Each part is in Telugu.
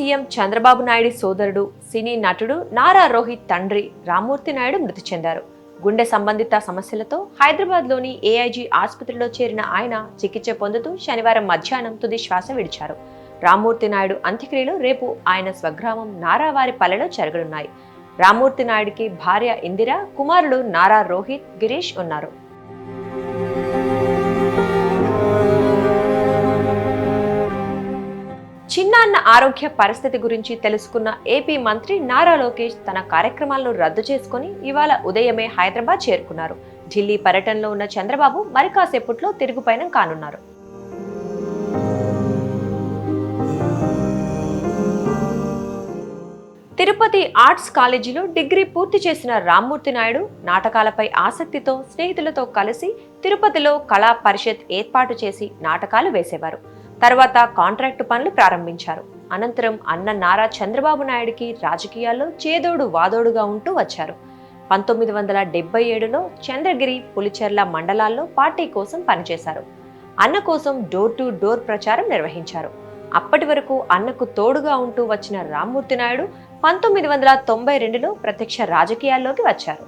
సీఎం చంద్రబాబు నాయుడు సోదరుడు, సినీ నటుడు నారా రోహిత్ తండ్రి రామ్మూర్తి నాయుడు మృతి చెందారు. గుండె సంబంధిత సమస్యలతో హైదరాబాద్లోని ఏఐజీ ఆసుపత్రిలో చేరిన ఆయన చికిత్స పొందుతూ శనివారం మధ్యాహ్నం తుది శ్వాస విడిచారు. రామ్మూర్తి నాయుడు అంత్యక్రియలు రేపు ఆయన స్వగ్రామం నారావారిపల్లెలో జరగనున్నాయి. రామ్మూర్తి నాయుడికి భార్య ఇందిర, కుమారుడు నారా రోహిత్, గిరీష్ ఉన్నారు. చిన్నాన్న ఆరోగ్య పరిస్థితి గురించి తెలుసుకున్న ఏపీ మంత్రి నారా లోకేష్ తన కార్యక్రమాలను రద్దు చేసుకుని ఇవాళ ఉదయమే హైదరాబాద్ చేరుకున్నారు. ఢిల్లీ పర్యటనలో ఉన్న చంద్రబాబు మరి కాసేపట్లో తిరుగుపయనం కానున్నారు. తిరుపతి ఆర్ట్స్ కాలేజీలో డిగ్రీ పూర్తి చేసిన రామ్మూర్తి నాయుడు నాటకాలపై ఆసక్తితో స్నేహితులతో కలిసి తిరుపతిలో కళా పరిషత్ ఏర్పాటు చేసి నాటకాలు వేసేవారు. తర్వాత కాంట్రాక్టు పనులు ప్రారంభించారు. అనంతరం అన్న నారా చంద్రబాబు నాయుడికి రాజకీయాల్లో చేదోడు వాదోడుగా ఉంటూ వచ్చారు. 1977లో చంద్రగిరి, పులిచెర్ల మండలాల్లో పార్టీ కోసం పనిచేశారు. అన్న కోసం డోర్ టు డోర్ ప్రచారం నిర్వహించారు. అప్పటి వరకు అన్నకు తోడుగా ఉంటూ వచ్చిన రామ్మూర్తి నాయుడు 1992లో ప్రత్యక్ష రాజకీయాల్లోకి వచ్చారు.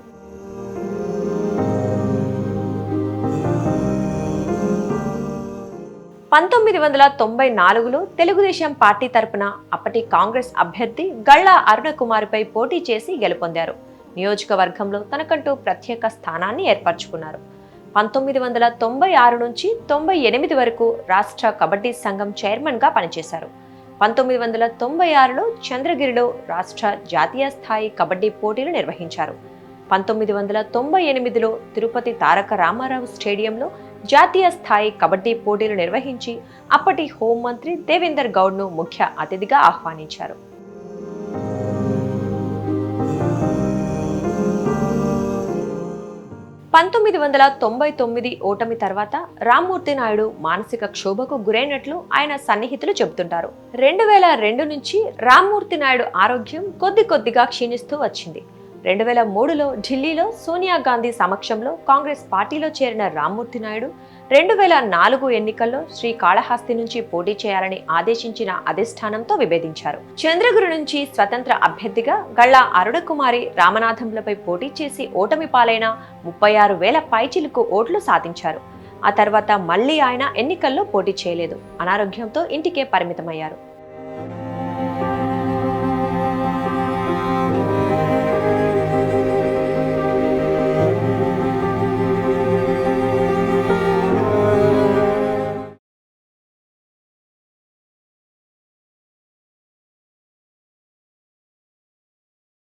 1994లో తెలుగుదేశం పార్టీ తరపున అప్పటి కాంగ్రెస్ అభ్యర్థి గళ్ళా అరుణకుమార్పై పోటీ చేసి గెలుపొందారు. నియోజకవర్గంలో తనకంటూ ప్రత్యేక స్థానాన్ని ఏర్పరచుకున్నారు. 1996 నుంచి 98 వరకు రాష్ట్ర కబడ్డీ సంఘం చైర్మన్గా పనిచేశారు. 1996లో చంద్రగిరిలో రాష్ట్ర జాతీయ స్థాయి కబడ్డీ పోటీలు నిర్వహించారు. 1998లో తిరుపతి తారక రామారావు స్టేడియంలో జాతీయ స్థాయి కబడ్డీ పోటీలు నిర్వహించి అప్పటి హోంమంత్రి దేవేందర్ గౌడ్ను ముఖ్య అతిథిగా ఆహ్వానించారు. 1999 ఓటమి తర్వాత రామ్మూర్తి నాయుడు మానసిక క్షోభకు గురైనట్లు ఆయన సన్నిహితులు చెబుతుంటారు. 2002 నుంచి రామ్మూర్తి నాయుడు ఆరోగ్యం కొద్దిగా క్షీణిస్తూ వచ్చింది. 2003లో ఢిల్లీలో సోనియా గాంధీ సమక్షంలో కాంగ్రెస్ పార్టీలో చేరిన రామ్మూర్తి నాయుడు 2004 ఎన్నికల్లో శ్రీకాళహస్తి నుంచి పోటీ చేయాలని ఆదేశించిన అధిష్టానంతో విభేదించారు. చంద్రగిరి నుంచి స్వతంత్ర అభ్యర్థిగా గళ్ళా అరుణకుమారి రామనాథంలపై పోటీ చేసి ఓటమి పాలైన 36,000 పైచిలుకు ఓట్లు సాధించారు. ఆ తర్వాత మళ్లీ ఆయన ఎన్నికల్లో పోటీ చేయలేదు. అనారోగ్యంతో ఇంటికే పరిమితమయ్యారు.